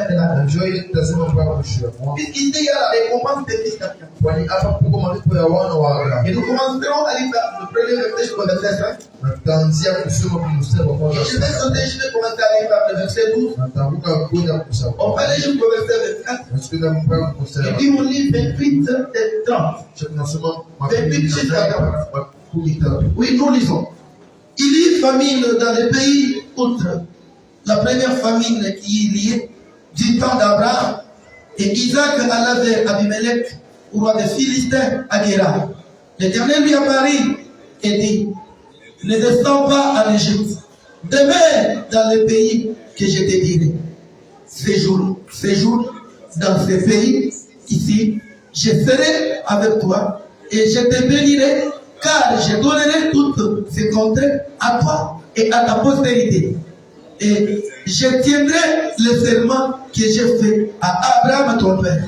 de la terre. Puisqu'il dit qu'il y a la récompense des fils d'Abraham. Et nous commencerons à lire le premier verset jusqu'au verset 5. Je vais sauter, je vais commencer à lire le verset 12. On va aller jusqu'au verset 24. Et puis on lit 28 et 30. 28 jusqu'à 30. Oui, nous lisons. Il y eut famine dans les pays outre. La première famine qui est liée du temps d'Abraham. Et Isaac alla vers Abimelech, roi des Philistins, à Guérar. L'Éternel lui apparut et dit, ne descends pas en Égypte, demeure dans le pays que je te dirai. Séjourne dans ce pays, ici, je serai avec toi et je te bénirai, car je donnerai toutes ces contrées à toi et à ta postérité. Et je tiendrai le serment que j'ai fait à Abraham, ton père.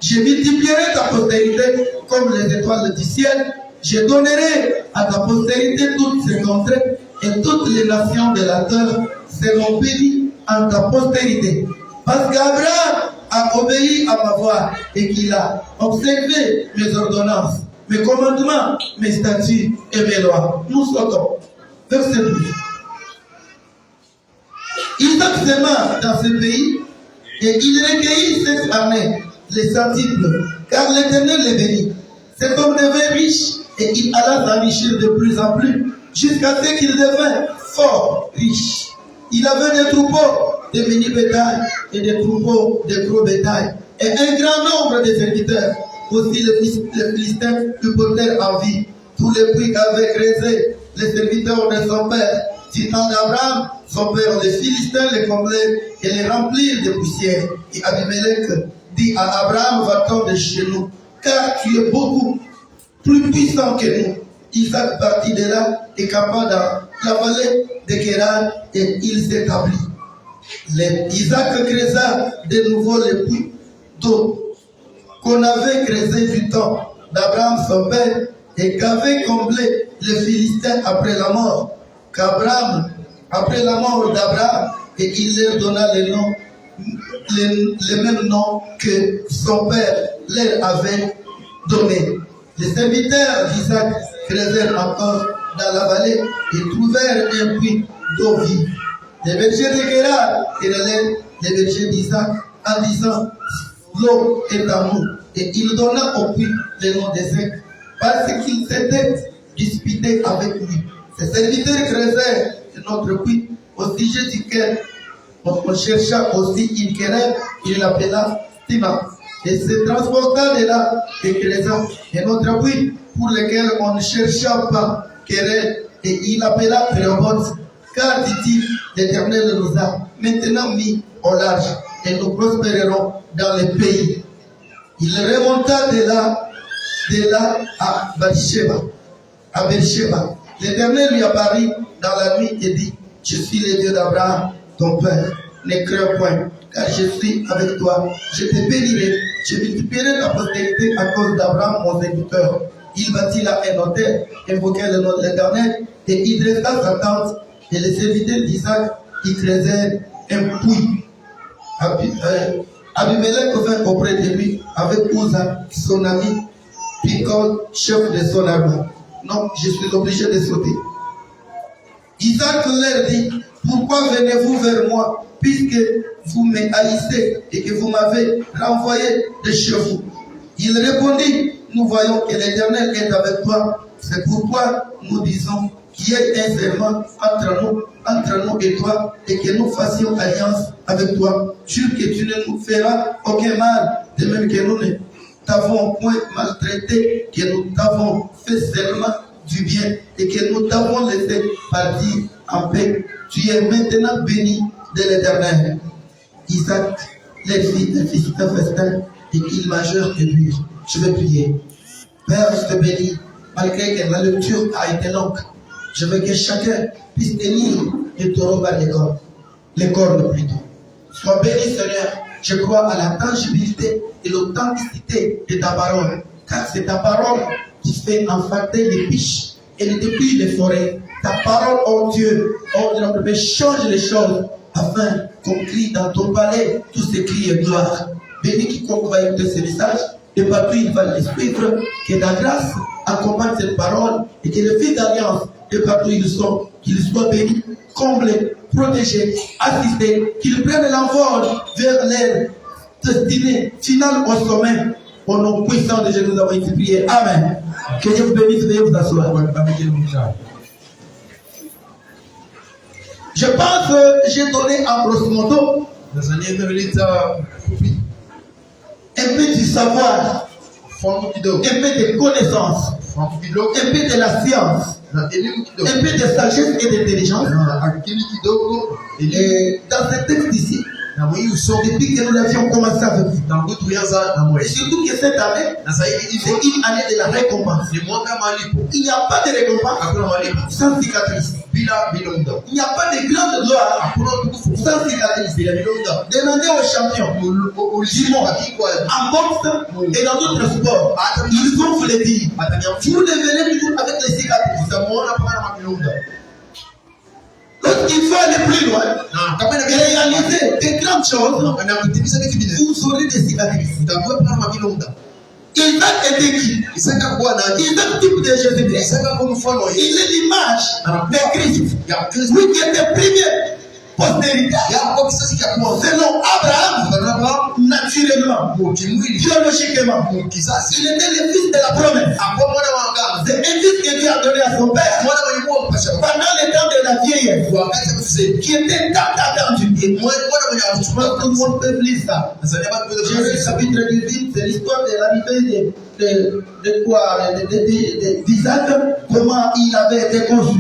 Je multiplierai ta postérité comme les étoiles du ciel. Je donnerai à ta postérité toutes ces contrées et toutes les nations de la terre seront bénies en ta postérité. Parce qu'Abraham a obéi à ma voix et qu'il a observé mes ordonnances, mes commandements, mes statuts et mes lois. Nous sautons. Verset 12. Isaac s'aima dans ce pays et il recueillit cette année les centiples, car l'Éternel les bénit. Cet homme devint riche et il alla s'enrichir de plus en plus jusqu'à ce qu'il devint fort riche. Il avait des troupeaux de mini bétail et des troupeaux de gros bétail et un grand nombre de serviteurs. Aussi les Philistins lui portèrent en vie tous les prix qu'avaient creusés les serviteurs de son père. Du temps d'Abraham, son père, les Philistins les comblaient et les remplirent de poussière. Et Abimelech dit à Abraham, va-t'en de chez nous, car tu es beaucoup plus puissant que nous. Isaac partit de là et campa dans la vallée de Guérar et il s'établit. Isaac creusa de nouveau les puits d'eau qu'on avait creusé du temps d'Abraham son père et qu'avait comblé les Philistins après la mort d'Abraham, et il leur donna le même nom que son père leur avait donné. Les serviteurs d'Isaac creusèrent encore dans la vallée et trouvèrent un puits d'eau vive. Les bergers de Guérar querellèrent les bergers d'Isaac en disant, l'eau est à nous. Et il donna au puits le nom d'Ézec parce qu'ils s'étaient disputés avec lui. Ces serviteurs creusèrent notre puits au sujet duquel on chercha aussi une querelle, il l'appela Tima. Et se transporta de là et creusa un autre puits pour lequel on ne chercha pas querelle, et il l'appela Rehoboth, car dit-il, l'Éternel nous a maintenant mis au large et nous prospérerons dans le pays. Il remonta de là à Beersheba. L'Éternel lui apparut dans la nuit et dit, je suis le Dieu d'Abraham, ton père, ne crains point, car je suis avec toi. Je te bénirai, je multiplierai ta postérité à cause d'Abraham, mon serviteur. Il bâtit là un autel, invoquait le nom de l'Éternel, et il dressa sa tente, et les serviteurs d'Isaac, ils creusèrent un puits. Abimelech vint auprès de lui avec Uza, son ami, Picol, chef de son armée. Non, je suis obligé de sauter. Isaac leur dit, pourquoi venez-vous vers moi, puisque vous me haïssez et que vous m'avez renvoyé de chez vous? Il répondit, nous voyons que l'Éternel est avec toi. C'est pourquoi nous disons qu'il y ait un serment entre nous et toi, et que nous fassions alliance avec toi. Jure que tu ne nous feras aucun mal, de même que nous ne t'avons point maltraité, que nous t'avons fait seulement du bien, et que nous t'avons laissé partir en paix. Tu es maintenant béni de l'Éternel. Isaac leur fit un festin, et ils mangèrent et burent. Je vais prier. Père, je te bénis, malgré que la lecture a été longue. Je veux que chacun puisse tenir et te rebattre les cornes plutôt. Sois béni, Seigneur. Je crois à la tangibilité et l'authenticité de ta parole, car c'est ta parole qui fait enfanter les biches et les débris des forêts. Ta parole, oh Dieu, oh notre Père, change les choses afin qu'on crie dans ton palais, tout ce cri est gloire. Béni quiconque va écouter ce message, et partout il va les suivre, que la grâce accompagne cette parole, et que le fils d'alliance, et partout ils sont, qu'ils soient bénis, comblés, protégés, assistés, qu'ils prennent l'envol vers leur destinée finale au sommet. Au nom puissant de Jésus, nous avons été priés. Amen. Que Dieu vous bénisse, veuillez vous asseoir. Je pense que j'ai donné en grosso modo un peu du savoir, un peu de connaissances, un peu de la science, un peu de sagesse et d'intelligence. Et dans ce texte ici, depuis que nous l'avions commencé avec vous, et surtout que cette année, c'est une année de la récompense. Il n'y a pas de récompense sans cicatrice. Il n'y a pas de grande gloire sans cicatrice. Demandez aux champions du monde, en boxe et dans d'autres sports, ils vont vous le dire. Vous devenez toujours avec les cicatrices. Lorsqu'il faut aller plus loin, réaliser des grandes choses, vous aurez des cicatrices. Isaac était qui? Isaac type de Jésus-Christ. Il est l'image de Christ. Lui qui était premier postérité. Selon Abraham, naturellement, biologiquement, il était le fils de la promesse. C'est un fils que Dieu a donné à son père pendant le temps de la vieillesse, qui était tant attendu. Et moi, tout le monde peut lire ça. Jésus chapitre 18, c'est l'histoire de l'arrivée d'Isaac, comment il avait été conçu.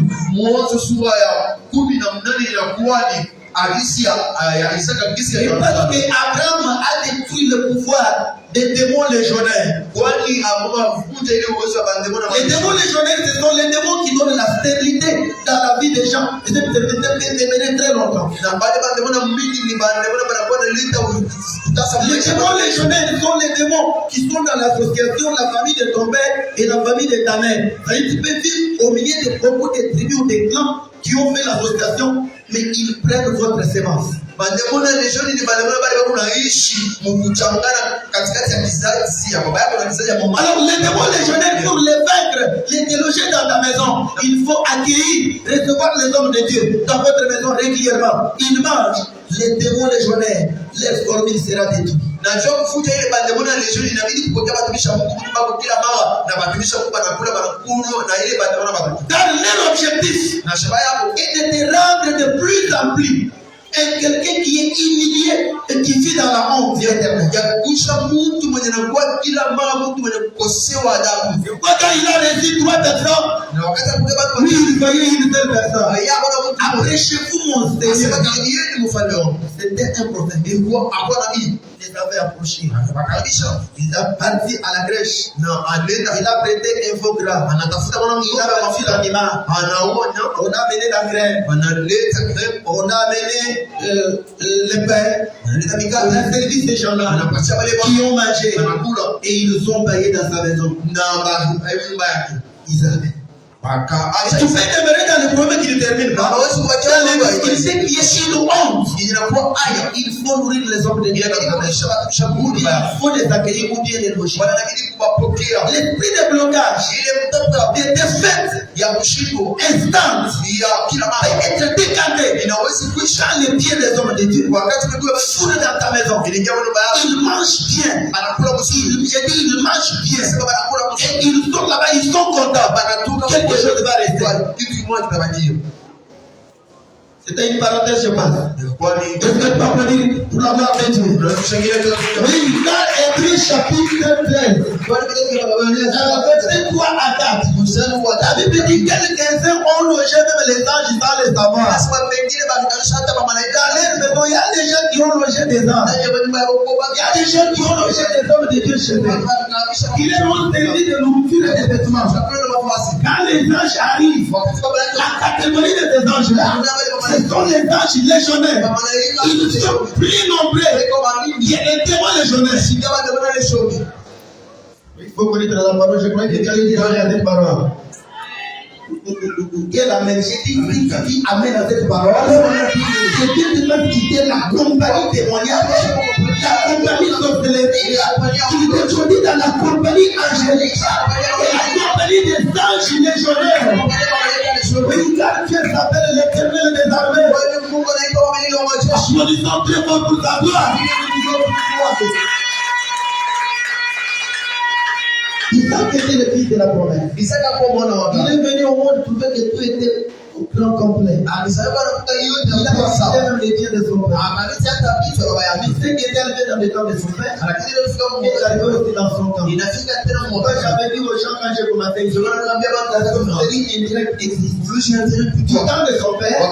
Parce qu'Abraham a détruit le pouvoir des démons légionnaires. Les démons légionnaires, ce sont les démons qui donnent la stérilité dans la vie des gens. Et cette stérilité peut demeurer très longtemps. Les démons légionnaires sont les démons qui sont dans l'association, la famille de ton père et la famille de ta mère. Tu peux vivre au milieu de beaucoup de tribus ou de clans qui ont fait l'association, mais ils prennent votre sémence. Alors les démons légionnaires, pour les vaincre, les déloger dans ta maison, il faut accueillir, recevoir les hommes de Dieu dans votre maison régulièrement. Ils mangent. Les démons légionnaires, leur formule sera détruite. Car leur objectif est de te rendre de plus en plus quelqu'un qui est humilié et qui vit dans la honte éternelle. Quand il a réussi 3 personnes, lui il voyait une telle personne. Approchez-vous mon Seigneur. C'était un prophète. Il avait approché. Il a parti à la Grèce. Il a prêté un faux gras. Il a vendu l'animal. On a mené la graine. On a mené le pain. On a servi ces gens-là qui ont mangé. Et ils ont payé dans sa maison. Isaac. Tu peux demeurer dans le problème qui ne termine pas. Dans les difficultés qui est une honte. Il faut nourrir les hommes de Dieu. Il faut les accueillir ou bien les loger. L'esprit de blocage, de défaite, instant, peut être décanté dans les pieds des hommes de Dieu. Foule dans ta maison. Ils mangent bien. Ils mangent bien. Et ils sont là-bas, ils sont contents. Quelque chose va rester. C'était une parenthèse, je pense. Est-ce que tu peux applaudir pour la gloire de Dieu? Oui, dans Hébreux chapitre 13, verset 3 à 4. La Bible dit que quelques-uns ont logé même les anges sans les savoir. Dans les maisons, il y a des gens qui ont logé des anges. Il y a des gens qui ont logé des hommes de Dieu chez eux. Ils leur ont servi de nourriture et de vêtements. Quand les anges arrivent, la catégorie de ces anges-là, ce sont les anges légionnaires. Ils sont plus nombreux. Il y a des témoins légionnaires. Il faut connaître la parole. Je crois que quelqu'un dit dans la parole. qu'elle amène. J'ai dit, si tu amènes à cette parole, c'est Dieu te fait quitter la compagnie témoignage, la compagnie sorcellerie, tu te choisis dans la compagnie angélique, et la compagnie des anges légionnaires. Regarde, Dieu s'appelle l'Éternel des armées. Choisissons très fort pour sa gloire. Isaac était le fils de la promesse. Il est venu au monde pour trouver que tout était au plan complet. Il a possédé même les biens de son père. Il sait qu'il était élevé dans le temps de son père. Il est arrivé aussi dans son temps. Moi, j'avais dit aux gens quand j'ai commencé, la sorcellerie indirecte existe. Du temps de son père,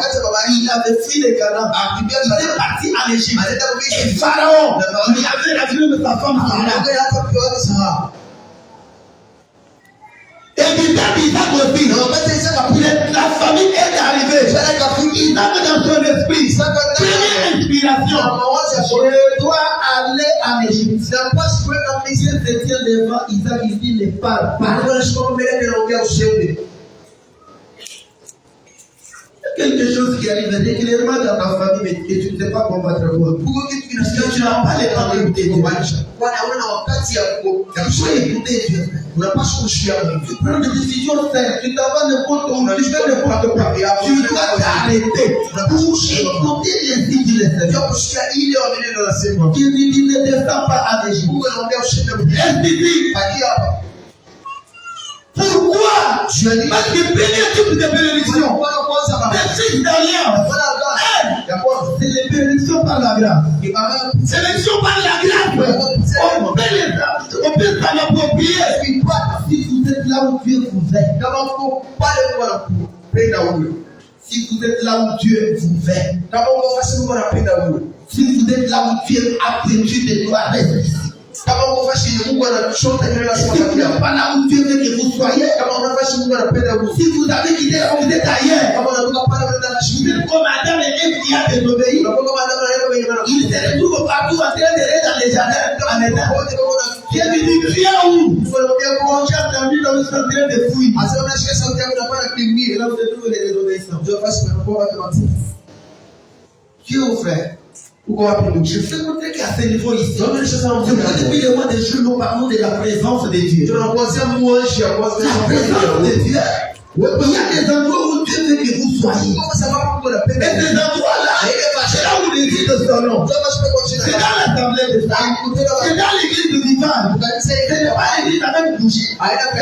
il avait fui les Canaan. Il est parti en Égypte. Et Pharaon, il avait attiré de sa femme Sarah. Et du temps d'Isaac aussi, la famille est arrivée. Il avait dans son esprit, première inspiration, je dois aller en Égypte. Dieu se tient devant Isaac, il dit ne parle pas. Quelque chose qui arrive régulièrement dans ta famille, mais que tu ne sais pas combattre quoi. Parce que tu n'as pas le temps d'écouter Dieu. Tu dois écouter Dieu. Tu prends des décisions saines. Tu t'en vas n'importe où. Tu fais n'importe quoi. Tu dois t'arrêter pour écouter les signes du Seigneur. Qui dit ne descends pas à l'Égypte. Pourquoi? Parce que bénédiction de bénédiction. C'est d'alliance. C'est les bénédictions par la grâce. C'est l'élection par la grâce. On peut s'en approprier. Si vous êtes là où Dieu vous est. Si vous êtes là où Dieu vous est. Si vous êtes là où Dieu a prévu de gloire, restez ici. Si vous n'êtes pas là où Dieu veut que vous soyez, si vous avez quitté là où vous êtes ailleurs, vous êtes comme Adam et Ève qui a désobéi, il se retrouve partout en train d'aller dans les jardins en état. Dieu lui dit, viens où? J'ai entendu dans le centre de fouilles. Et là vous êtes tous les désobéissants. Dieu, frère. Je fais montrer qu'à ce niveau ici, depuis le mois de juin, nous parlons de la présence de Dieu. La présence de Dieu. Il y a des endroits où Dieu veut que vous soyez. Et ces endroits-là, c'est là où l'église de son nom. C'est dans l'assemblée de Dieu. C'est dans l'église du vivant. Ce n'est pas l'église avec bougie. Ce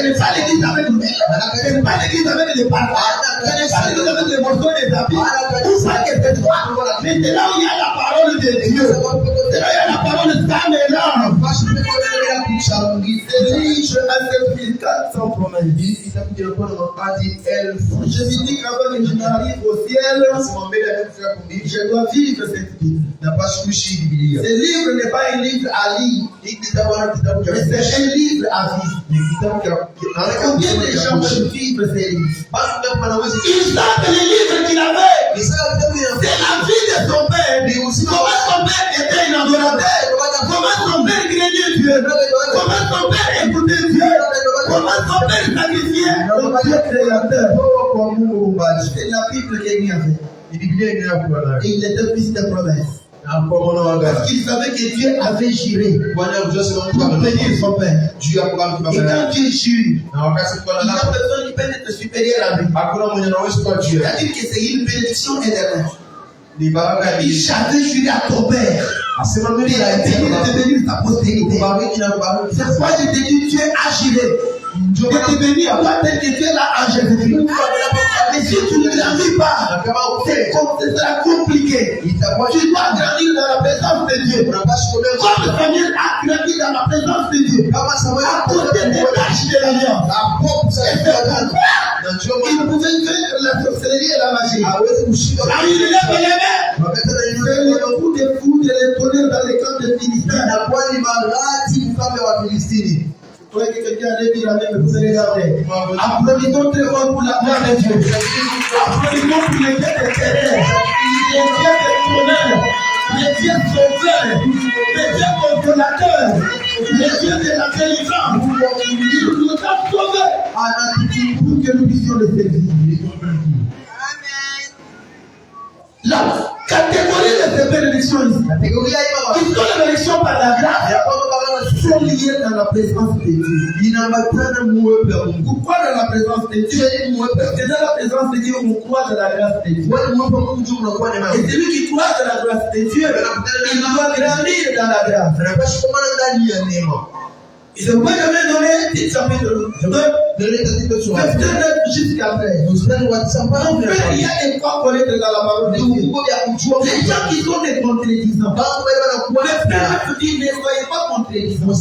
n'est pas l'église avec le ce n'est pas l'église avec les parents. Ce n'est pas l'église avec les morceaux des habits. Tout ça que c'est toi. Mais c'est là où il y a la parole de Dieu. C'est là où il y a la parole de Sam et l'âme. C'est riche à 7400 promesses. Je me dis qu'avant que je n'arrive au ciel, je dois vivre cette vie. Ce livre n'est pas un livre à lire, mais c'est un livre à vivre. Combien de gens veulent vivre ces livres? Ils savent les livres qu'il avait. C'est la vie de son père. Comment son père était un adorateur. Comment son père craignait Dieu. Comment son père écoutait Dieu. Comment son père sacrifiait au Dieu créateur. C'est la Bible qu'il avait. Et il était fils de promesse. Parce qu'il savait que Dieu avait juré pour bénir son père. Et quand Dieu jure, il n'y a personne qui peut être supérieur à lui. C'est-à-dire que c'est une bénédiction éternelle. Il avait juré à ton père de bénir ta postérité. C'est pourquoi je te dis, Dieu a juré de te bénir, pas tel que Dieu l'a en Jésus-Christ. Mais si tu ne l'as pas, c'est très compliqué. Tu dois grandir dans la présence de Dieu. Comme Samuel a grandi dans la présence de Dieu. À côté des tâches de l'alliance. Il pouvait vaincre la sorcellerie et la magie. Là, il lève les mains. C'est le coup de foudre et les tonnerres dans les camps de Philistins. Je crois que quelqu'un allait dire avec vous allez regarder. Applaudissons très fort pour la gloire de Dieu. Applaudissons pour les dieux de terre, les dieux de tonnerre, les dieux sauveurs, les dieux consolateurs, les dieux de la délivrance. Ils nous ont sauvés. pour que nous puissions le servir. La catégorie de ces bénédictions ici, qui sont les bénédictions par la grâce, sont liées dans la présence de Dieu. Pourquoi dans la présence de Dieu? Parce que dans la présence de Dieu, on croit dans la grâce de Dieu. Et celui qui croit dans la grâce de Dieu, il doit grandir dans la grâce. Et je ne peux jamais donner un petit chapitre. Je veux jusqu'à après. Mon père, il y a des fois connaître dans la parole de Dieu. Les gens qui sont des contredisants. Le père te dit, ne soyez pas contredisants.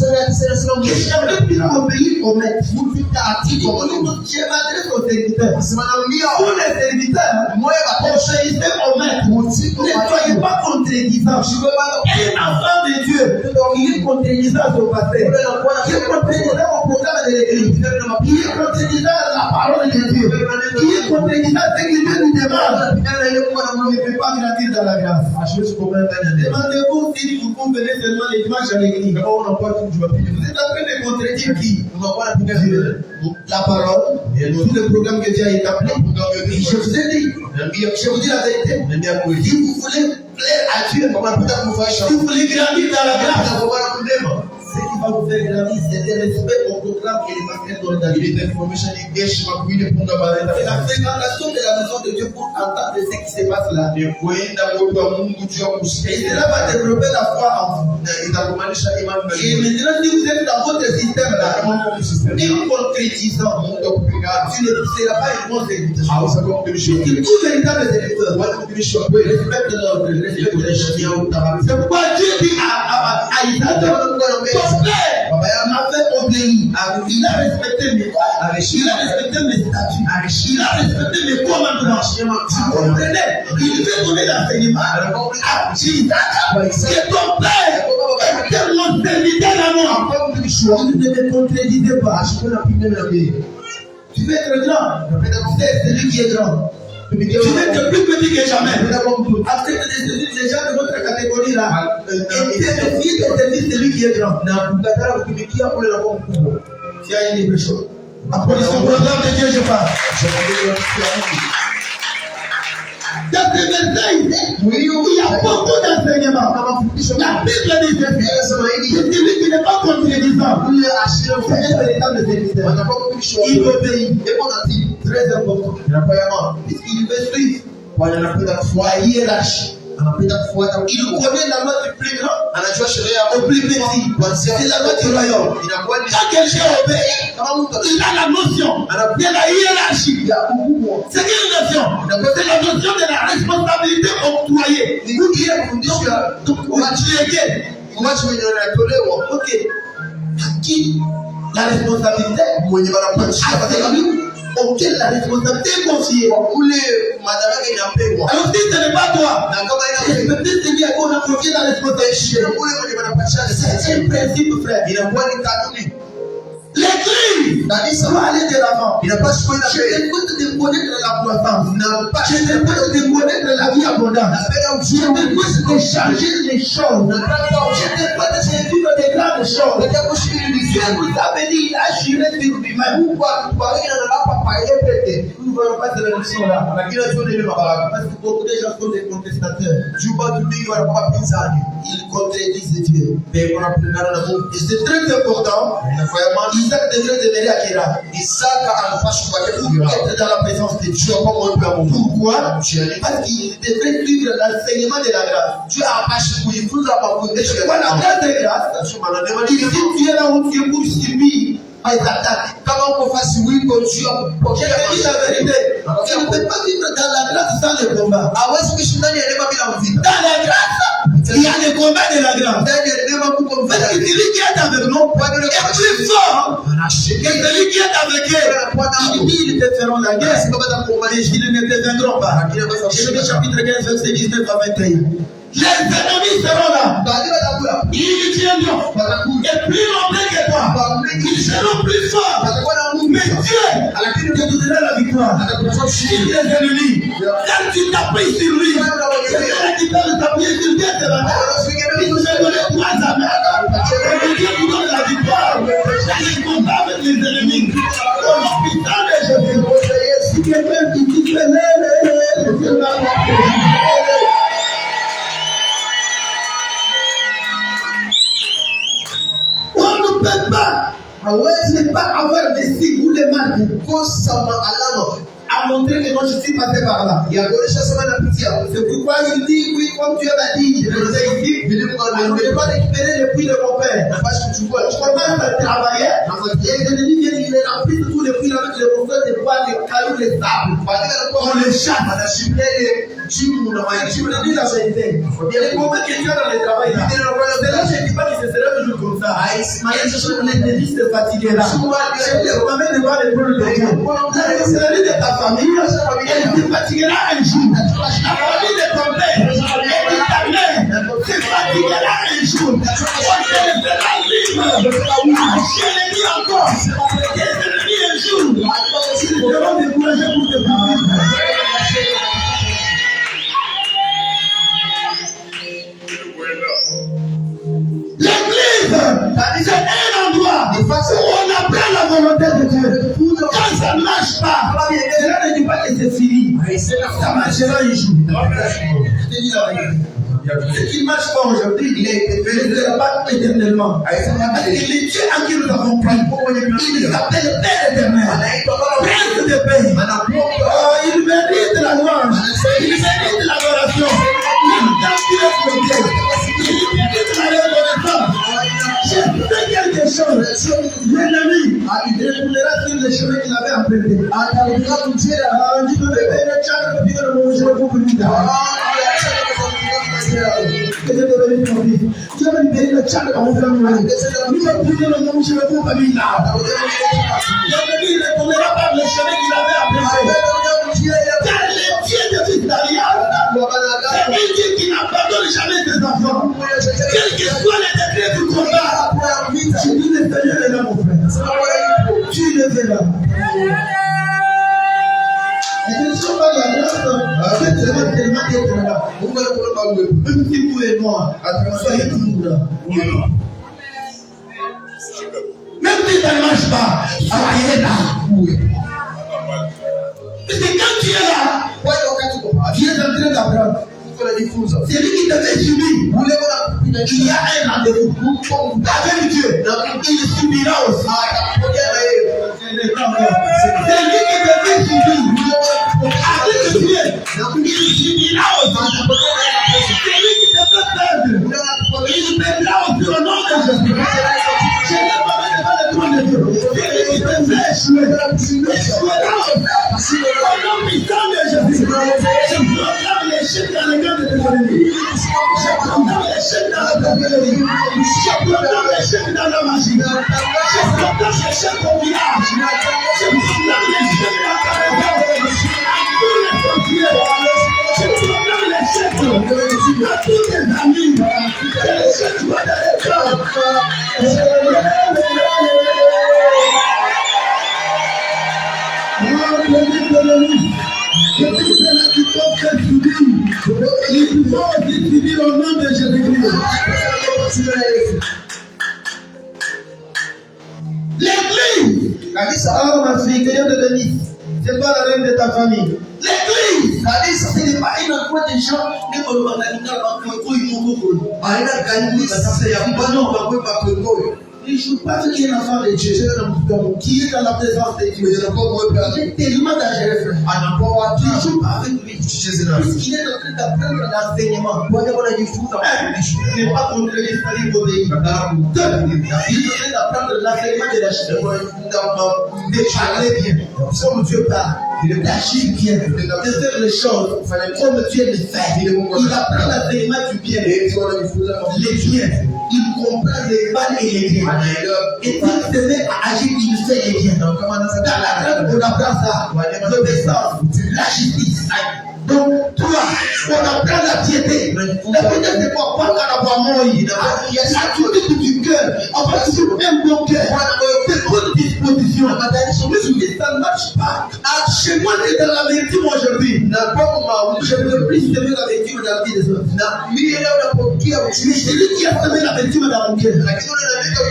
Jamais plus obéir au maître. Je m'adresse aux serviteurs. Pour les serviteurs, obéissez au maître. Ne soyez pas contredisants. Un enfant de Dieu, il est contredisant au pasteur. Il est contredisant au programme de l'église. Il est contredisant la parole de Dieu. Il est contredisant ce que Dieu nous demande. Il ne peut pas grandir dans la grâce. Demandez-vous si vous venez seulement les dimanches à l'église. Vous êtes en train de contredire qui? La parole, tout le programme que Dieu a établi. Je vous ai dit, je vous dis la vérité. Si vous voulez plaire à Dieu, si vous voulez grandir dans la grâce, ce qui va vous faire grandir, c'est le respect au programme que les pasteurs donnent dans l'Église. C'est la fréquentation de la maison de Dieu pour entendre ce qui se passe là. Et cela va développer la foi en vous. Et maintenant, si vous êtes dans votre système là, même concrétisant, tu ne seras pas un bon serviteur. Tout véritable serviteur respecte l'ordre, respecte les choses. C'est pourquoi Dieu dit à Isaac, ton père m'avait obéi. Il a respecté mes lois, il a respecté mes statuts, il a respecté mes commandements. Vous comprenez? Il veut donner l'enseignement à Isaac que ton père était mon serviteur à moi. Ne me contredisez pas. Tu veux être grand, c'est celui qui est grand. Tu veux être plus petit que jamais. Accepte de servir les gens de votre catégorie là. Et vite de servir celui qui est grand. Tu as une libre chose. Applaudissons au programme de Dieu, je parle. Dans ce verset, il y a beaucoup d'enseignements. La Bible dit que celui qui n'est pas contredisant, c'est un véritable serviteur. Il obéit. Très important. Puisqu'il veut suivre la hiérarchie. Il connaît la loi du plus grand au plus petit. C'est la loi du royaume. Quand quelqu'un obéit, il a la notion de la hiérarchie. C'est quelle notion? C'est la notion de la responsabilité octroyée. Ok. À qui la responsabilité? À celui auquel la responsabilité est confiée. Alors si ce n'est pas toi, c'est peut-être celui à qui on a confié la responsabilité. C'est un principe, frère. L'église doit aller de l'avant. Je t'écoute de connaître la croissance. Je t'écoute de connaître la vie abondante. Je t'écoute de changer les choses. Je t'écoute de vivre des grandes choses. Dieu nous avait dit, il a juré sur lui-même. Nous ne voyons pas cette réduction là. Parce que beaucoup de gens sont des contestataires. Ils contredisent Dieu. Et c'est très important. Isaac devrait demeurer à Kéra. Pour être dans la présence de Dieu. Pourquoi? Parce qu'il devrait suivre l'enseignement de la grâce. Et c'est quoi la grâce de grâce? Il dit tu es là où tu es pour subir les attaques. Comment on fasse oui pour Dieu? Je te dis la vérité. Tu ne peux pas vivre dans la grâce sans le combat. Dans la grâce, il y a le combat de la grâce. Parce que celui qui est avec nous est plus fort que celui qui est avec eux. Il dit ils te feront la guerre, mais ils ne te viendront pas. Jérémie chapitre 15, verset 19 à 21. Les ennemis seront là. Ils viendront. Et plus nombreux que toi. Ils seront plus forts. Mais Dieu te donnera la victoire. Il les ennemis. Quand tu t'appuies sur lui, c'est qui peut t'appuyer sur Dieu. Il nous a donné 3 amènes. Et Dieu nous donne la victoire. Dans les combats avec les ennemis. Au nom puissant de Jésus. peux pas ne pas avoir des signes ou des marques à montrer que moi je suis passé par là. C'est pourquoi il dit, oui, comme Dieu m'a dit, je le sais ici, je ne vais pas récupérer les puits de mon père. Je commence à travailler, et l'ennemi vient, il est rempli de tous les puits avec les morceaux de bois, les cailloux, les sables. On les chasse. Je me dis la vérité. Il y a des moments qui sont dans le travail. C'est là que je ne dis pas que ce sera toujours comme ça. L'ennemi se fatiguera. Je m'amène devant les problèmes de Dieu. C'est la vie de ta famille. Elle se fatiguera un jour. La famille de ton père et de ta mère se fatiguera un jour. On te laissera libre. Je l'ai dit encore. Je l'ai dit un jour. Je vais décourager pour te vivre. L'église, c'est un endroit où on apprend la volonté de Dieu. Quand ça ne marche pas, cela ne dit pas que c'est fini. Ça marchera un jour. Je te dis la vérité. Ce qui ne marche pas aujourd'hui, il ne sera pas éternellement. Il est Dieu en qui nous avons pris. Il s'appelle Père éternel. Prince de paix. Il mérite la louange. Il mérite l'adoration. Il mérite la reconnaissance. J'ai fait quelque chose. L'ennemi, il retournera sur le chemin qu'il avait emprunté. Il me fait le chat de Dieu de mon jeu pour venir. Que Dieu te bénisse ton fils. Tu vas libérer le chat de mon frère. Nous allons prier le nom de Dieu pour venir là. L'ennemi, il ne retournera pas le chemin qu'il avait emprunté. Car le Dieu de l'Italien, c'est un Dieu qui n'abandonne jamais ses enfants. Quel que soit les degrés du combat, tu dis le Seigneur est là, mon frère. Tu le verras. Et ne sois pas la grâce, cette semaine tellement d'être là. Même si vous et moi, soyez toujours là. Même si ça ne marche pas, soyez là. Parce que quand tu es là, tu es en train d'apprendre. C'est lui qui t'avait subi. Il y a un rendez-vous avec Dieu. Il subira aussi. C'est lui qui t'avait subi avec Dieu. Il subira aussi. C'est lui qui te fait perdre. Il perdra aussi au nom de Jésus. Je n'ai pas devant le trône de Dieu. C'est lui qui te fait échouer. Échouera aussi. Au nom puissant de Jésus. Je proclame l'échec dans le cœur de tes ennemis. Je proclame l'échec dans la tabellerie. Je proclame l'échec dans la magie. Je proclame l'échec au village. Je proclame l'échec dans ta maison. À tous les pompiers. Je proclame l'échec à tous tes amis. L'échec doit être il faut décider au nom de Jésus-Christ. L'église, oh ma fille, que Dieu te bénisse. C'est pas la reine de ta famille. L'église, ce n'est pas une endroit des gens qui il ne joue pas avec un enfant de Dieu qui est dans la présence de Dieu. Il est tellement dangereux. Tu ne joues pas avec lui. Puisqu'il est en train d'apprendre l'enseignement. Il n'est pas contre l'esprit d'obéir. Il est en train d'apprendre l'enseignement de la chair. De parler bien. Comme Dieu parle. D'agir bien. De faire les choses comme Dieu les fait. Il apprend l'enseignement du bien. Les biens. Il comprend les mal et les biens. Et s'il se met à agir, il fait les biens. Dans la grande, on apprend ça. L'obéissance, la justice. Donc, toi, on apprend la piété. La piété, c'est quoi? Pas qu'à avoir mort. Il y a la tuerie du cœur. En fait, c'est un bon cœur. C'est bonne disposition. Mais ça ne marche pas. Chez moi, c'est dans la vérité aujourd'hui. Je ne veux plus semer la vérité dans la vie des autres. Mais c'est lui qui a semé la vérité dans mon cœur.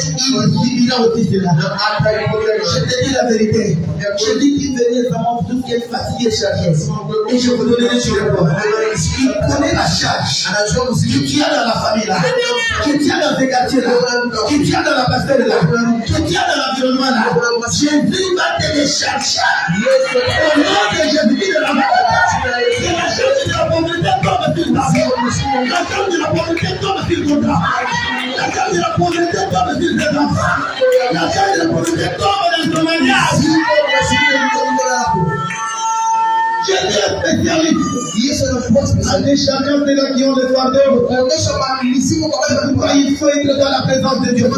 il a aussi cela. Je te dis la vérité. Je dis qu'il venait vraiment pour tout ce qui est fatigué et chargé. Et je vous donnerai sur le point. Il connaît la charge qui tient dans la famille là, qui tient dans ces quartiers là, qui tient dans la passerelle là, qui tient dans l'environnement là. Jésus va te décharger. Au nom de Jésus de la mort. C'est la charge de la pauvreté tombe sur ta vie. La charge de la pauvreté tombe sur ton âme. La charge de la pauvreté tombe sur tes enfants. La charge de la pauvreté tombe dans ton mariage. Jésus est spécialiste. Allez, chacun de là qui ont le fardeau. Il faut être dans la présence de Dieu.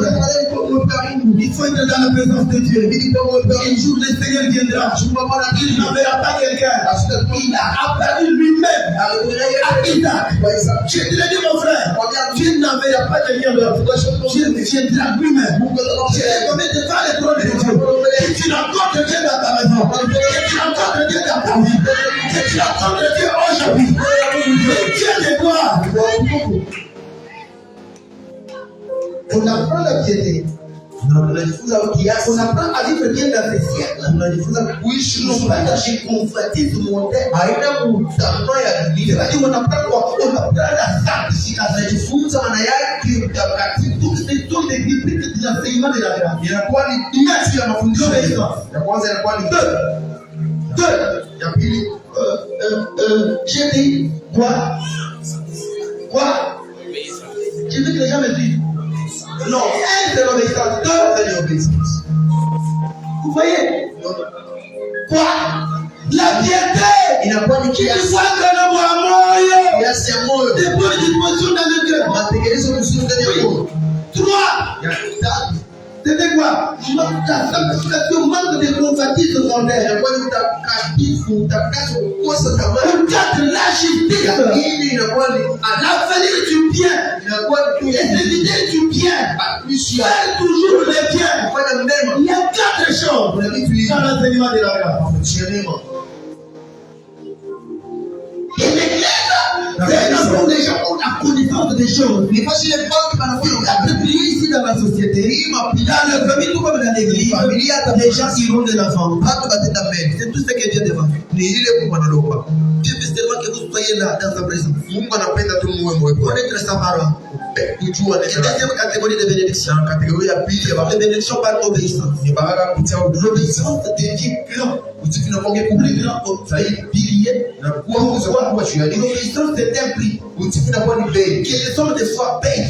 Il faut être dans la présence de Dieu. Un jour, le Seigneur viendra. Il n'enverra pas quelqu'un. Il a apparu lui-même à Isaac. Je te le dis, mon frère. Dieu n'enverra pas quelqu'un d'autre. Dieu viendra lui-même. Je te commets devant les trônes de Dieu. Tu rencontres Dieu dans ta maison. Tu rencontres Dieu dans ta vie. Tu rencontres Dieu aujourd'hui. Dieu de gloire. On apprend la piété. On apprend à vivre bien dans ces siècles. Non pas dans un convoitisme mondain. C'est-à-dire on apprend quoi? On apprend la sanctification. Toutes les bibliques de l'enseignement de la grâce. J'ai dit quoi? Je veux que les gens me disent. Non, un c'est l'obéissance, deux c'est l'obéissance. Vous voyez? Quoi? La piété! Il n'a pas dit qu'il y a des bonnes dispositions dans le cœur. Trois! C'était quoi? Ta sanctification manque de convoitisme mondain. Quatre, la justice. L'avenir du bien. Les idées du bien. Faire toujours le bien. Il y a quatre choses dans l'enseignement de la grâce. Et l'Église, c'est un peu des gens qui ont la connaissance des choses. Mais pas si les femmes qui ont appliqué ici dans la société, dans le famille, tout comme dans l'église, les gens iront de l'enfant. C'est tout ce que Dieu demande. Dieu veut seulement que vous soyez là dans sa présence. Connaître sa parole. Et deuxième catégorie de bénédiction. Les bénédictions par obéissance. L'obéissance devient grand. Plus grand comme ça, pilier. L'obéissance c'est un prix. Que les hommes des fois payent.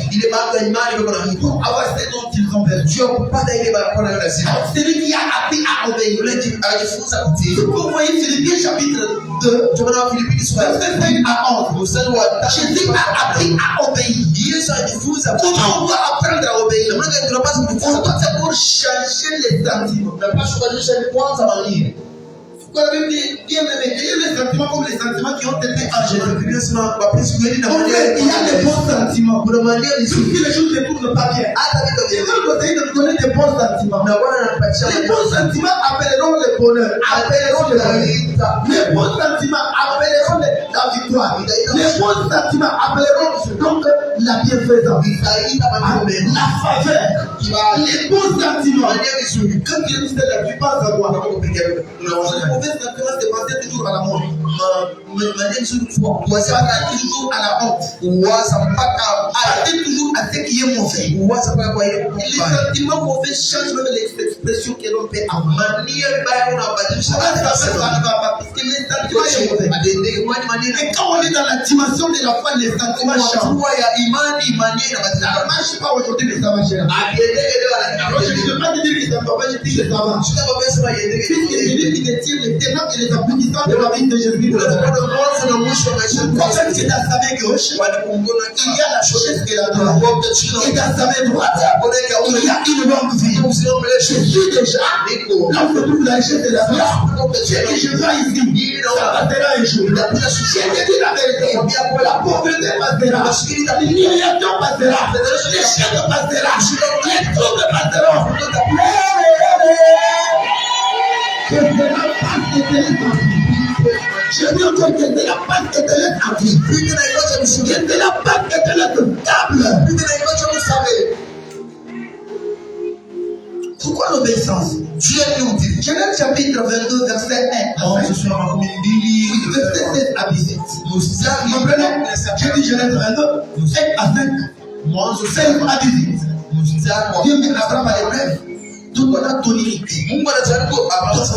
Pour avoir ce dont ils ont besoin. Celui qui a appris à obéir. Vous voyez Philippiens chapitre 2, verset 5 à 11. Jésus a appris à obéir. Comment on doit apprendre à obéir? On doit d'abord changer les sentiments. La Bible dit, bien aimé, ayez les sentiments comme les sentiments qui ont été en Jésus-Christ. Il y a des bons sentiments. Si les choses ne tournent pas bien, il va essayer de nous donner des bons sentiments. Les bons sentiments appelleront le bonheur, appelleront la vie. Les bons sentiments appelleront la victoire. Les bons sentiments appelleront donc la bienfaisance, la faveur. Les bons sentiments. Quand il dit cela, tu penses à quoi? Les mauvais sentiments, c'est penser toujours à la mort. Toujours à la honte. Arrêtez toujours à ce qui est mauvais. Les sentiments mauvais changent même l'expression que l'on peut avoir. Parce que les sentiments sont mauvais. Et quand on est dans la dimension de la foi, les sentiments changent. Ça marche pas aujourd'hui, mais ça marche. Je ne veux pas te dire que ça ne va pas, je dis que ça marche. Puisque Jésus qui détient les ténors et les aboutissants de la vie de Jésus. Prophète qui est dans sa main gauche, il y a la chose qui est là droite. Et dans sa main droite, il y a une longue vie. Je suis déjà là où se trouve la richesse de la gloire. Ce que je vois ici, ça passera un jour. Je te dis la vérité. La pauvreté passera. L'humiliation passera. L'échec passera. Les troubles passeront. Que c'est la passe qui te laisse en vie. Je dis encore que c'est la passe qui te laisse en vie. Que c'est la passe qui te laisse stable. obéissance. Genèse chapitre 22, verset 1. Verset 16 à 17. Comprenez? J'ai dit Genèse 22, 1 à 5. 16 à 18. Dieu met Abraham à l'épreuve. Tout le monde a ton limite. Mon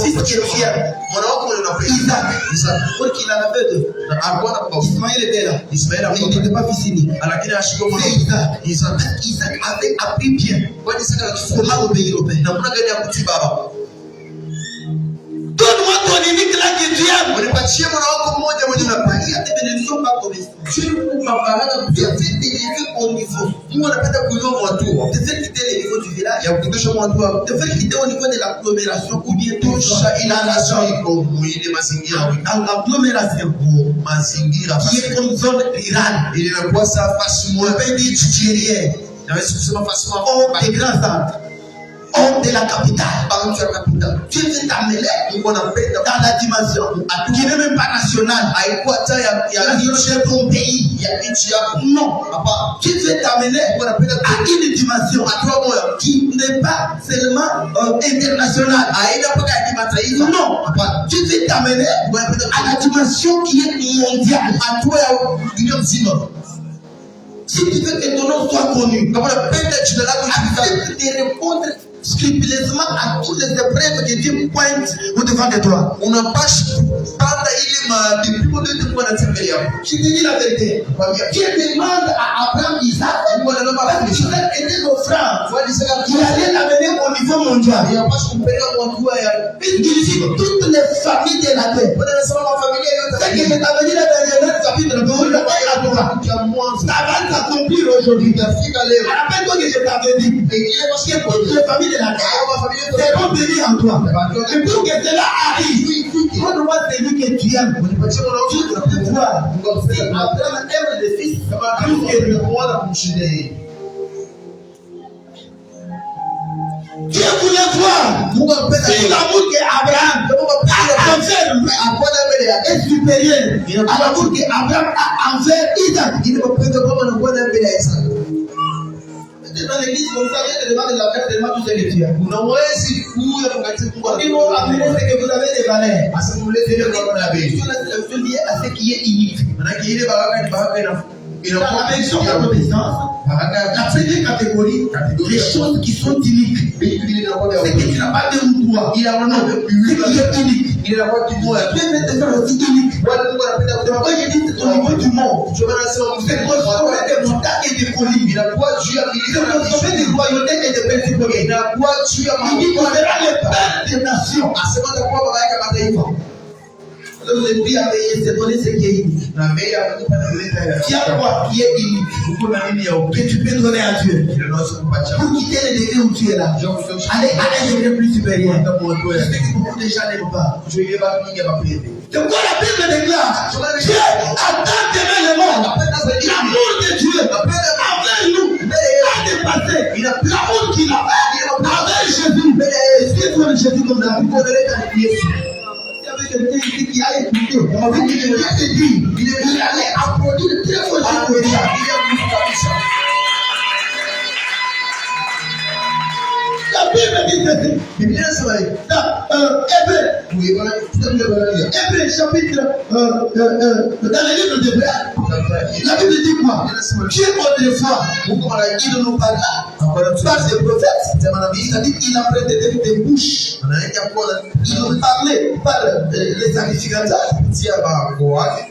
fils qui est fier. Isaac. Pour qu'il en avait deux. Ismaël était là. Mais il n'était pas fils unique. C'est Isaac avait appris bien comment obéir au père. Donne-moi ton unique là que tu aimes. Il y a des bénédictions pas commises. Tu as fait d'élever au niveau. De faire quitter le niveau du village. De faire quitter au niveau de l'agglomération ou bien tout ça. Il a la l'agglomération qui est comme zone rurale. Il est quoi ça face moi. Pays du homme des grands centres. Homme de la capitale. Tu veux t'amener dans la dimension qui n'est même pas nationale. Il y a ton pays. Non. Tu veux t'amener à une dimension qui n'est pas seulement internationale. Non. Tu veux t'amener à la dimension qui est mondiale. Si tu veux que ton nom soit connu, accepte de répondre scrupuleusement à toutes les épreuves que Dieu pointe au-devant de toi. On n'a pas je te dis la vérité. Dieu demande à Abraham, Isaac, Isaac était nos frères. Il allait l'amener au niveau mondial. Il dit toutes les familles de la terre. C'est que je t'avais dit dans le chapitre 2, à toi. Ça va s'accomplir aujourd'hui. Rappelle-toi que je t'avais dit. Toutes les familles de la terre, c'est bon béni en toi. Et pour que cela arrive, donne-moi celui que tu aimes. Tu dois voir. Si Abraham aime le fils, plus que le roi. Dieu voulait voir si l'amour qu'Abraham a envers lui est supérieur à l'amour qu'Abraham a envers Isaac. Dans l'église, comme ça, il demande de la faire tellement tout ce que tu as. Ils vont amener ce que vous avez des valeurs. Je lié à ce qui est unique. Dans la version de l'obéissance, la première catégorie, les choses qui sont uniques. C'est que tu n'as pas de toi. Il a un nom. Ce qui est unique. Il a pas du tout. Dieu veut te faire aussi unique. Moi, je dis c'est au niveau du monde. C'est consommer des montagnes et des collines. C'est consommer des royautés et des principautés. Il dit qu'on verra les pères des nations. Donc le but à payer, c'est donner ce qui est unique. Il y a quoi qui est unique que tu peux donner à Dieu pour quitter le degré où tu es là. Aller à un degré plus supérieur. C'est ce que beaucoup de gens n'aiment pas. Donc quand la Bible déclare, Dieu a tant aimé le monde, l'amour de Dieu envers nous a dépassé l'amour qu'il a avec Jésus. Est-ce que tu vois Jésus comme la Bible? Quelqu'un ici qui a écouté, on va dire que Dieu te dit, il allait apporter de très bonnes choses. La Bible dit dans Hébreu chapitre, dans le livre d'Hébreu, la Bible dit quoi? Dieu autrefois, il nous parle par des prophètes, c'est-à-dire qu'il a prêté des bouches, il nous parlait par les sacrificateurs,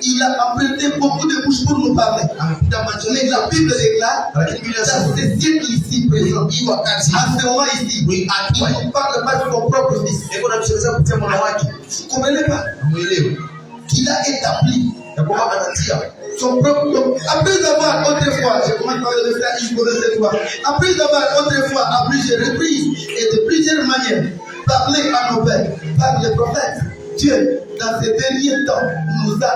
il a emprunté beaucoup de bouches pour nous parler. Mais la Bible déclare, dans ces siècles ici présents, à ce moment ici, il ne parle pas de son propre fils. Vous ne comprenez pas? Qu'il a établi son propre nom. Après avoir autrefois, je commence par le faire une cette fois. Après avoir autrefois, à plusieurs reprises et de plusieurs manières, parlé à nos pères, par les prophètes, Dieu, dans ces derniers temps, nous a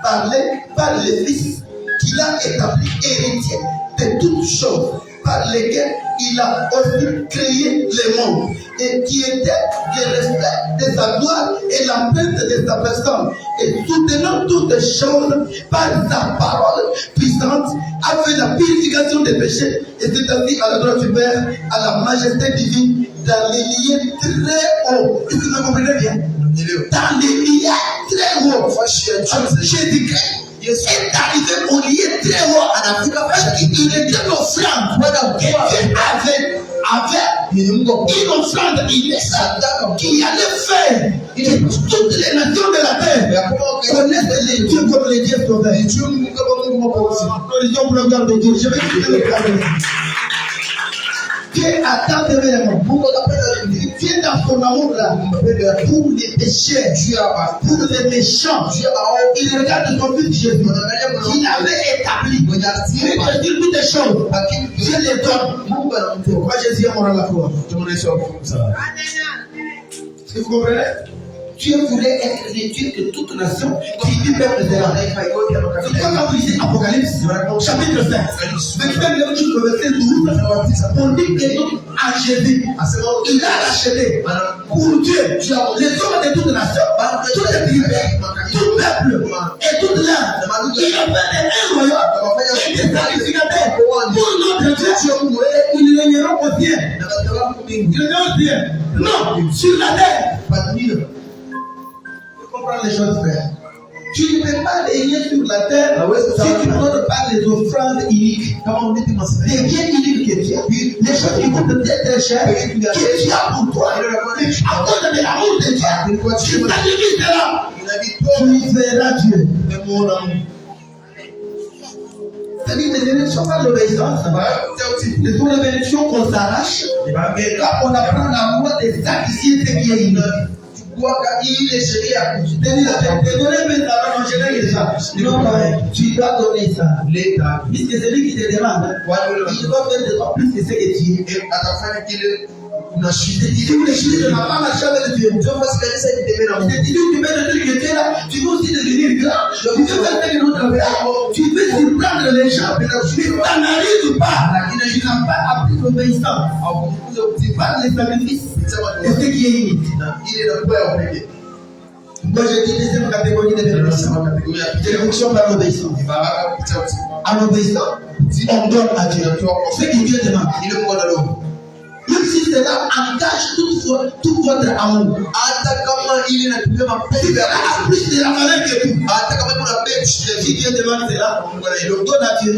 parlé par le Fils qu'il a établi héritier de toutes choses, par lesquels il a aussi créé le monde et qui était le respect de sa gloire et l'empreinte de sa personne. Et soutenant toutes les choses par sa parole puissante, a fait la purification des péchés et s'est assis à la droite du Père, à la majesté divine, dans les lieux très hauts. Est-ce que vous comprenez bien? Dans les lieux très hauts. Jésus-Christ est arrivé au lieu très haut en Afrique parce qu'il était l'offrande. Et Dieu avait une offrande qui allait faire que toutes les nations de la terre connaissent les dieux comme les dieux sauveurs. Je vais quitter le cadre. Dieu attend évidemment. Dieu dans son amour là, pour les pécheurs, pour les méchants, il regarde son fils Jésus, qu'il avait établi. Il veut dire toutes les choses. Dieu les donne. Pourquoi Jésus est mort à la croix? Est-ce que vous comprenez? Dieu voulait être le Dieu de toute nation qui vit peuple de la terre. C'est pourquoi quand vous lisez Apocalypse, chapitre 5, jusqu'au verset 12, on dit que donc à Jésus, il a racheté pour Dieu les hommes de toute nation, tous les tribus, tout peuple et toute langue. Il a fait un royaume et des sacrificateurs pour notre Dieu. Ils régneront au ciel. Ils régneront au ciel. Non, sur la terre. Comprendre les choses, frère. Tu ne peux pas régner sur la terre si tu ne donnes pas les offrandes uniques. Les biens uniques que tu as, les choses qui vont te être chères, que tu as pour toi, à cause de l'amour de Dieu, tu t'agripes de là. Tu verras Dieu. C'est-à-dire les élections par l'obéissance, ce sont les élections qu'on s'arrache. Là, on apprend l'amour des sacrifiés, ce qui est inutile. Non, tu dois donner ça. Puisque c'est lui qui te demande, il doit faire de toi plus que ce que tu es. Si vous ne cherchez pas marcher avec Dieu, tu peux devenir que tu es là, tu veux aussi devenir grand, tu veux faire une autre affaire, tu veux surprendre les gens, mais tu n'arrives pas, tu n'as pas appris l'obéissance, tu parles les sacrifices, et ce qui est unique. Moi je dis deuxième catégorie de bénédiction, bénédiction par l'obéissance. En obéissant, on donne à Dieu ce que Dieu demande. Même si cela engage tout votre amour. Il a plus de la valeur que tout. Si Dieu demande cela, il le donne à Dieu.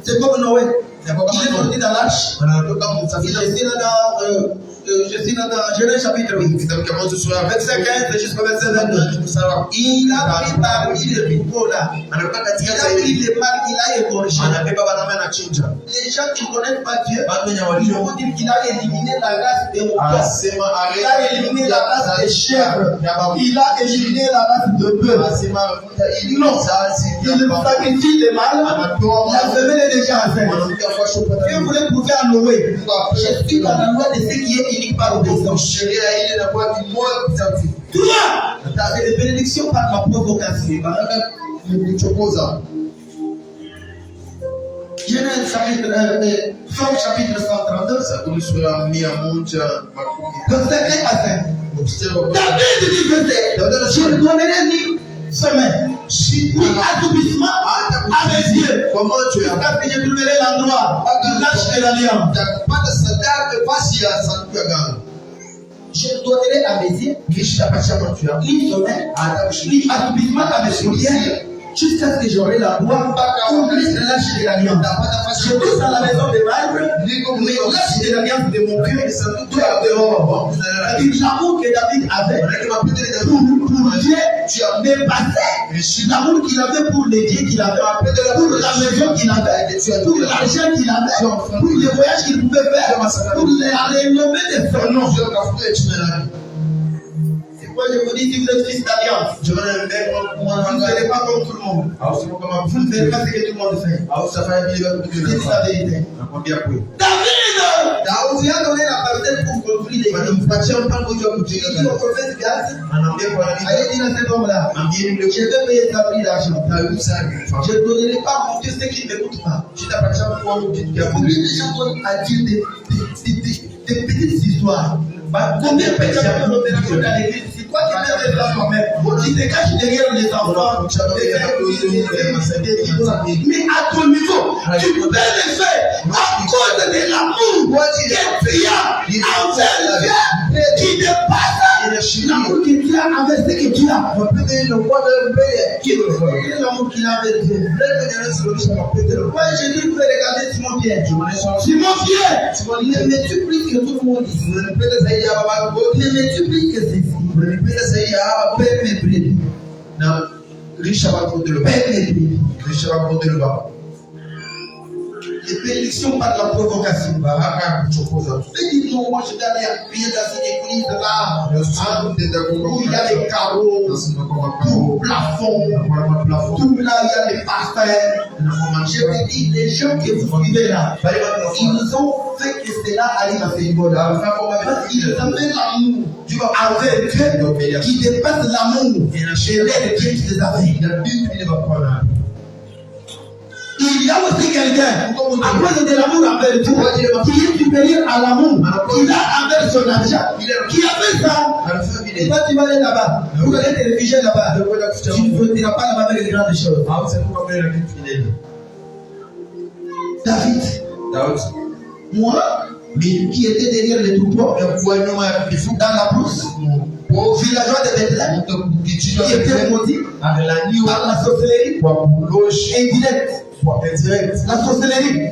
C'est comme Noé. Il est sorti dans l'arche. Je suis là dans Genèse chapitre 8. Verset 15 jusqu'au verset 22. Il a pris parmi les troupeaux là. Il a pris les mâles, il a égorgé. Les gens qui ne connaissent pas Dieu, ils vont dire qu'il a éliminé la race des moutons. Il a éliminé la race des chèvres. Il a éliminé la race de bœufs. Non, il sacrifie les mâles. La femelle est déjà enceinte. Si vous voulez prouver à Noé, je suis dans la loi de ce qui est unique par l'obéissance. Toi, tu as des bénédictions par ma provocation. Genèse chapitre 132, verset 1 à 5. David dit je ne donnerai ni semaine, ni accomplissement à mes yeux. Comment tu as parce que je trouverai l'endroit de l'arche de l'alliance. Je donnerai à mes yeux, ni sommeil, ni accomplissement à mes yeux. Jusqu'à ce que j'aurai la loi pour l'âge de l'alliance. Je touche dans la maison de marbre, mais l'âge de l'alliance de mon cœur, tout est dehors. L'amour que David avait pour Dieu n'est passé. L'amour qu'il avait pour les dieux qu'il avait, pour la maison qu'il avait, pour l'argent qu'il avait, pour les voyages qu'il pouvait faire, pour la renommée de son nom. Moi je vous dis, si vous êtes fils d'alliance, vous ne ferez pas comme tout le monde. Vous ne ferez pas ce que tout le monde fait. C'est la vérité. David on lui a donné la parcelle pour construire les gars. Il dit au prophète Gad, allez dire à cet homme-là, je vais payer ta prix d'argent. Je ne donnerai pas à mon Dieu ce qui ne m'écoute pas. Combien de gens vont à dire des petites histoires? Combien de personnes vont te dans l'église? C'est quoi qui fait des gens quand même? Qui te cache derrière les enfants? Mais à ton niveau, tu peux le faire à cause de l'amour que tu as envers Dieu qui dépasse l'amour que tu as envers ce que tu as. Quel est l'amour qu'il a avec Dieu? Moi, je dis, vous pouvez regarder Simon Pierre. Simon Pierre, ne m'es-tu plus que tout le monde ici? Ne m'es-tu plus que ceci? Père mes brebis. Père mes brebis. Les bénédictions par la provocation. Je dis non, moi je vais aller prier dans cette église là, où il y a les carreaux, tout plafond, tout là il y a les pasteurs. Je vous dis, les gens que vous suivez là, ils ont fait que cela arrive à ce niveau-là. Ils avaient l'amour avec Dieu qui dépasse l'amour et l'aide Dieu qui les avait. Il y a aussi quelqu'un, à cause de l'amour envers Dieu, qui est supérieur à l'amour qu'il a envers son argent, qui a fait ça. Et toi, tu vas aller là-bas, vous allez te réfugier là-bas. Tu ne diras pas là-bas avec les grandes choses. David, moi, qui était derrière les troupeaux, dans la brousse, au villageois de Bethléem, qui était maudit par la sorcellerie indirecte. La sorcellerie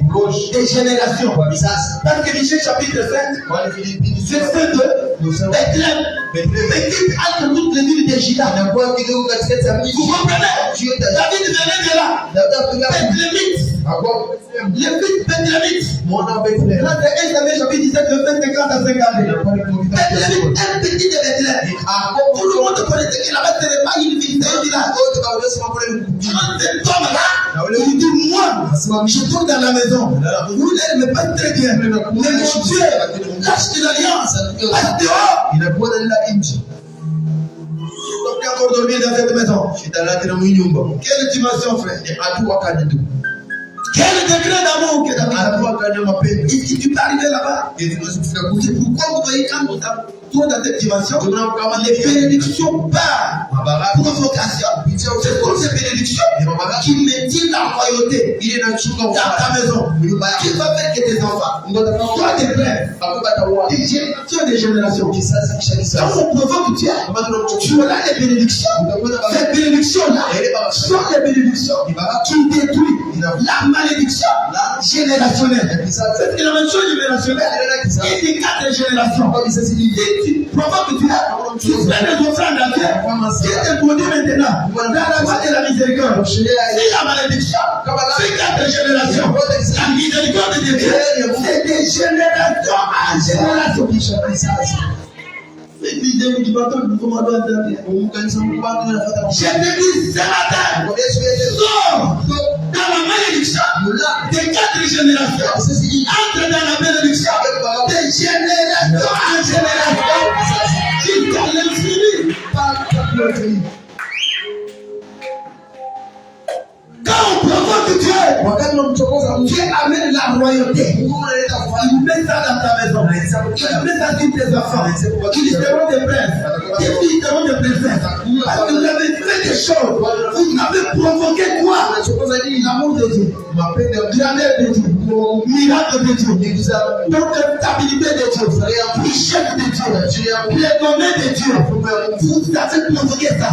des générations. Parce que Michée chapitre 5, verset 2, Bethléem était entre toutes les villes de Juda. Vous comprenez? David venait de là. Bethléemite. Les fils Bethléemites. Là, c'est 1 Samuel chapitre 17, verset 50 à 52. Bethléemite, un petit de Bethléem. Tout le monde connaissait que là-bas, ce n'est pas une ville, c'est un village. Cet homme-là, il dit, moi, je tourne dans la maison. Vous ne me pas très bien. Mais mon Dieu, lâche de l'alliance. Passe dehors. Il a beau dans la inchi. Donc, encore dormir dans cette maison. Quelle dimension, frère? Quel degré d'amour que David a? Est-ce que tu peux arriver là-bas? C'est pourquoi vous voyez quand nous sommes dans cette dimension, les bénédictions par provocation. C'est pour ces bénédictions qui maintiennent la royauté dans ta maison. Qui va faire que tes enfants, toi tes frères, des générations, quand on provoque Dieu, tu auras les bénédictions. Ces bénédictions-là sont les bénédictions qui détruisent la malédiction générationnelle. C'est la même chose générationnelle. Il dit 4 générations. Et tu provoques Dieu, tu fais des offrandes à Dieu. Qui te produit maintenant dans la voie de la miséricorde. C'est la malédiction. C'est 4 générations. La miséricorde de Dieu, c'est des générations à génération. C'est l'idée du bateau du commandant intérieur. Je te dis ce matin, sors dans la malédiction des 4 générations. Entre dans la bénédiction des générations en génération jusqu'à l'infini. Quand on provoque Dieu, Dieu amène la royauté. Il met ça dans ta maison. Il met ça sur tes enfants. Ils seront des princes. Tes filles seront des princesses. Parce que vous avez fait des choses. Vous avez provoqué quoi? L'amour de Dieu. Grandeur de Dieu. Miracle de Dieu. Stabilité de Dieu. Richesse de Dieu. Plénomée de Dieu. Vous avez provoqué ça.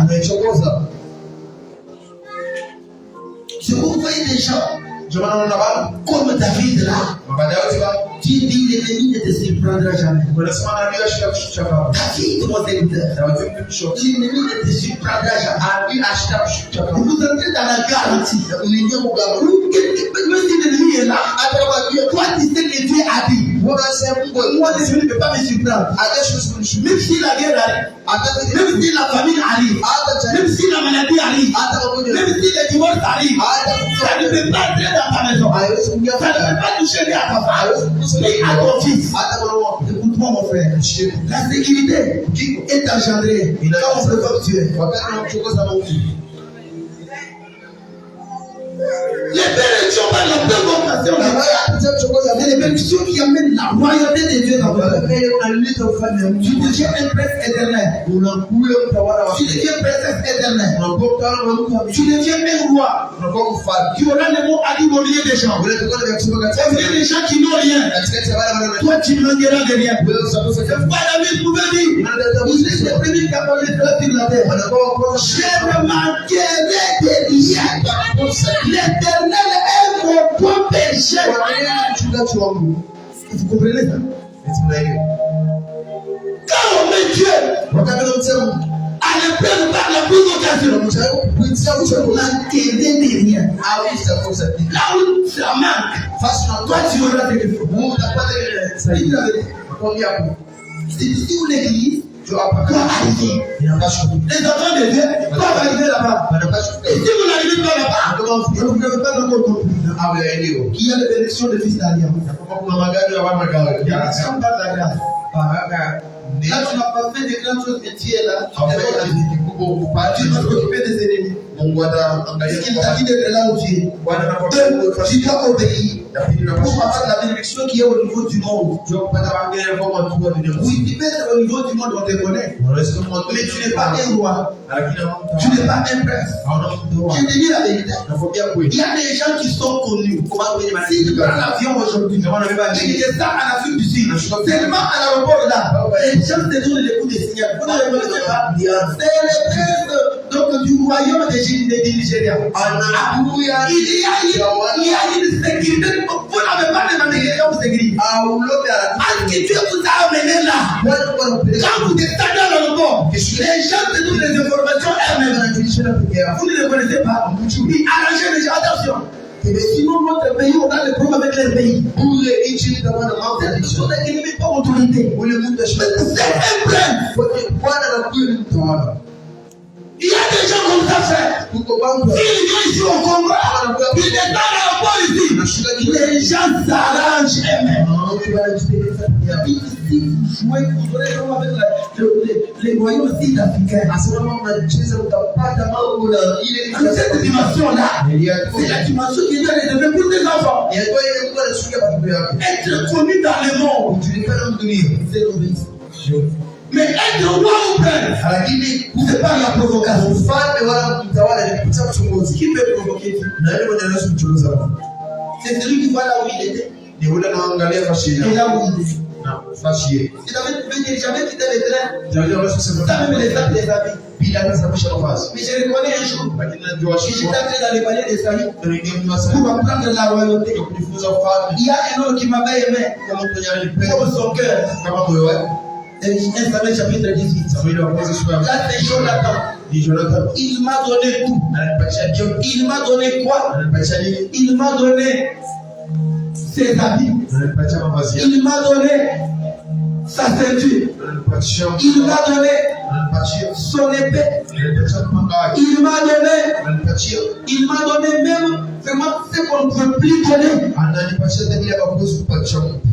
Si vous voyez des gens comme David là, qui dit l'ennemi ne te surprendra jamais. David, mon serviteur, l'ennemi ne te surprendra jamais. Vous entrez dans la garantie. Même si l'ennemi est là, toi tu sais que Dieu a dit. Moi, l'ennemi ne peut pas me surprendre. Même si la guerre arrive, même si la famine arrive, même si la maladie arrive, même si le divorce arrive, ça ne peut pas entrer dans ta maison. Ça ne peut pas toucher à ta femme. Mais à ton fils. Écoute-moi mon frère. La sécurité est engendrée quand on se fait tuer. Les bénédictions par la prévocation, c'est les bénédictions qui amènent la royauté de Dieu dans votre vie. Tu deviens un prince éternel. Tu deviens princesse éternelle. Tu deviens un roi. Tu auras le mot à dire au milieu des gens. Au milieu des gens qui n'ont rien. Toi, tu manqueras de rien. C'est pas la vie pouvait dire. Vous êtes les premiers capables de faire sur la terre. Je ne manquerai de rien. L'éternel est mon bon péché. Vous comprenez ça? Quand on met Dieu à l'épreuve par la provocation, tu n'enterrais de rien. Là où ça manque, toi tu auras des défauts. Si vous l'église, tu vas arriver. Les enfants de Dieu doivent arriver là-bas. Et si vous n'arrivez pas là-bas, vous ne pouvez pas encore comprendre qu'il y a les bénédictions de fils d'alliance. Il y a l'action par la grâce. Là, tu n'as pas fait de grandes choses, mais tu es là. Tu vas t'occuper des ennemis. Est-ce qu'il t'a dit d'être là où tu es? Tu dois obéir pour avoir la bénédiction qui est au niveau du monde. Oui, tu peux être au niveau du monde, on te connaît. Mais tu n'es pas un roi. Tu n'es pas un prince. Je te dis la vérité. Il y a des gens qui sont connus. Si tu prends l'avion aujourd'hui, tu descends en Afrique du Sud, seulement à l'aéroport là, les gens te donnent les coups de signal. Vous ne le connaissez pas? C'est le prince donc, du royaume de Nigeria. Il y a une sécurité. Vous n'avez pas demandé quelqu'un vous sécurité. Parce que Dieu vous a amené là. Quand vous descendez dans l'aéroport, les gens te donnent les informations elles-mêmes. Vous ne les connaissez pas. Ils arrangent les gens. Attention. Sinon, notre pays, on a des problèmes avec les pays. Son ennemi pas autorité. C'est un problème. Il y a des gens comme ça, frère. S'ils viennent ici au Congo, ils descendent à la ici. Les gens s'arrangent eux-mêmes. Si vous jouez, vous aurez avec les royaumes sud-africains. Dans cette dimension-là, c'est la dimension qui est réservée pour des enfants. Être connu dans le monde, c'est l'obéissance. Mais être roi ou prince, c'est pas la provocation. Qui peut provoquer Dieu? C'est celui qui voit là où il était. Et là où il est. Il avait jamais quitté les trains. Ça même les sacs des habits. Mais je reconnais un jour, j'étais entré dans les palais des Saïd pour apprendre la royauté. Il y a un homme qui m'avait aimé comme son cœur. 1 Samuel chapitre 18. Là, c'est Jonathan. Il m'a donné tout. Il m'a donné quoi? Il m'a donné ses habits. Il m'a donné sa ceinture. Il m'a donné son épée. Il m'a donné même vraiment ce qu'on ne peut plus donner.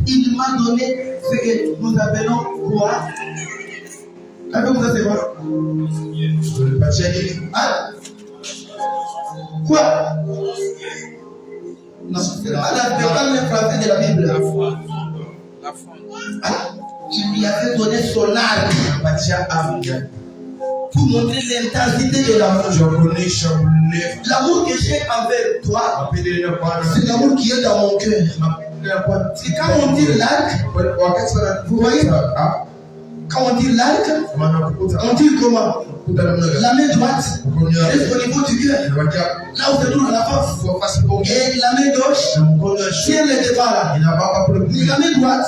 Il m'a donné ce que nous appelons quoi? Qu'avez-vous ça, c'est quoi? Hein? Quoi? Non, c'est pas le français de la Bible. La foi. Il lui avait donné son arme pour montrer l'intensité de l'amour. L'amour que j'ai envers toi, c'est l'amour qui est dans mon cœur. C'est quand on dit l'arc, vous voyez, quand on dit l'arc, on dit comment? La main droite reste au niveau du cœur, là où se trouve la force. Et la main gauche tient le devant là. La main droite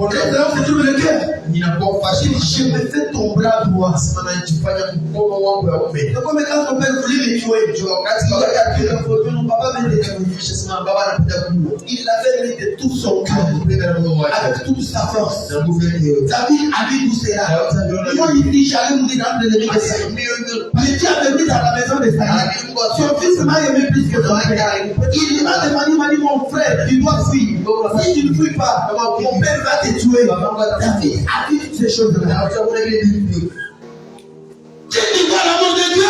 reste là où se trouve le cœur. Je me fais ton bras droit. C'est comme quand ton père voulait me tuer. Il l'avait mis de tout son cœur, avec toute sa force. David a dit seras. Moi, il dit, j'allais mourir dans l'ennemi de Saïd. Mais Dieu avait mis dans la maison de Saïd. Son fils m'a aimé plus que son père. Il m'a demandé, mon frère, tu dois fuir. Si tu ne fuis pas, mon père va te tuer. David a dit toutes ces choses-là. Tu dis quoi l'amour de Dieu?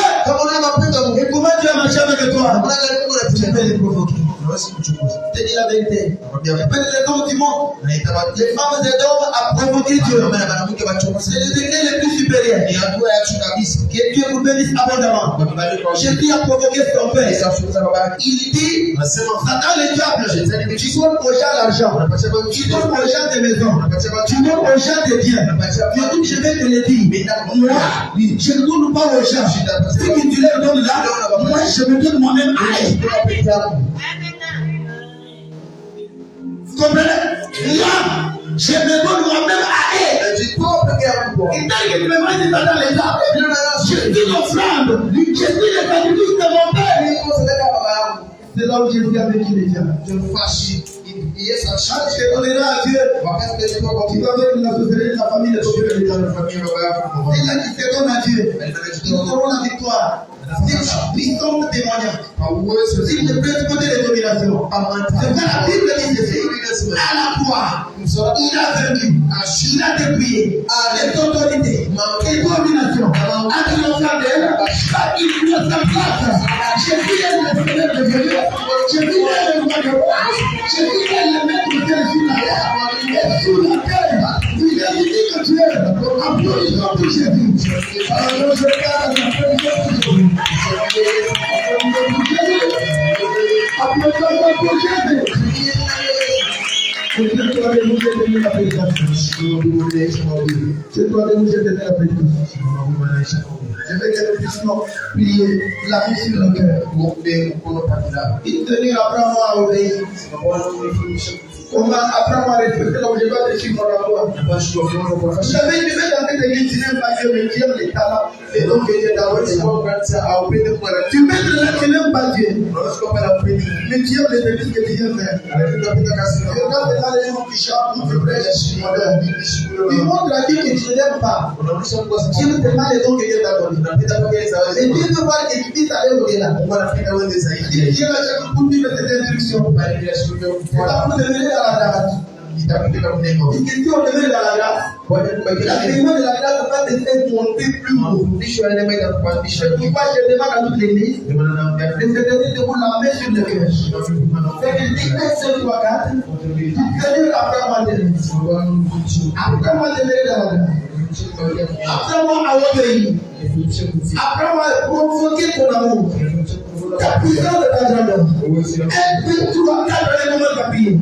Et comment Dieu a marché avec toi? Tu peux les provoquer. Je dis la vérité. Les hommes du monde, les femmes et les hommes a provoqué Dieu. C'est le degré le plus supérieur. Que Dieu vous bénisse abondamment. Jésus a provoqué son père. Il dit, Satan le diable, tu donnes aux gens l'argent, tu donnes aux gens des maisons, tu donnes aux gens des biens. Je vais te le dire. Moi, je ne donne pas aux gens. Ce que tu leur donnes là, moi je me donne moi-même à eux. Vous comprenez? Là, je me donne moi-même à elle. Il t'a dit que vraiment il est dans les arbres. Je suis l'offrande. Je suis le sacrifice de mon père. C'est là où Jésus a vécu les gens. Je donnerai à Dieu. Tu dois mettre la société de la famille de Dieu. Il a dit c'est donne à Dieu. Nous aurons la victoire. Ils sont témoignages. C'est le principe de domination. C'est quand la Bible dit ceci. À la croix, il a vaincu. Il a dépouillé les autorités et dominations. À l'enfant d'elle, il ne s'en passe. Jésus est le Seigneur de Dieu. Jésus est le roi de roi. Jésus est le maître de Dieu sur la terre. Et sur la terre, il a dit que Dieu a applaudissant pour Jésus. Alors je parle de la présence de Jésus. Applaudissant pour Jésus. C'est toi de nous donner la prédication. C'est toi de nous donner la prédication. Je veux que nous puissions prier la vie sur le cœur. Il tenir apprendre à obéir. Apprendre à respecter l'objet de suivre la loi. J'avais une nouvelle dans cette église, tu n'aimes pas Dieu, mais tu aimes les talents. Et donc, il y a d'abord tu mets là, tu n'aimes pas Dieu. Mais tu aimes les églises que tu viens faire. Regarde là les gens qui chantent, qui prêchent. Ils montrent à Dieu que tu ne l'aimes pas. Dieu te demande les dons que Dieu t'a donnés. Et Dieu te voit que tu puisses aller au-delà. Dieu a chaque coup de vivre cette instruction. C'est pas pour devenir dans la grâce. Il dit on devait dans la grâce. L'agrément de la grâce va te faire monter plus haut. Pourquoi je demande à toute l'église de se donner de vous la main sur le cœur. C'est qu'il dit 1, 2, 3, 4. Seigneur, apprends-moi de l'aimer. Apprends-moi de l'aimer dans la grâce. Apprends-moi à obéir. Apprends-moi à provoquer ton amour. Ta puissance de ta grandeur. 1, 2, 3, 4, les moments papier.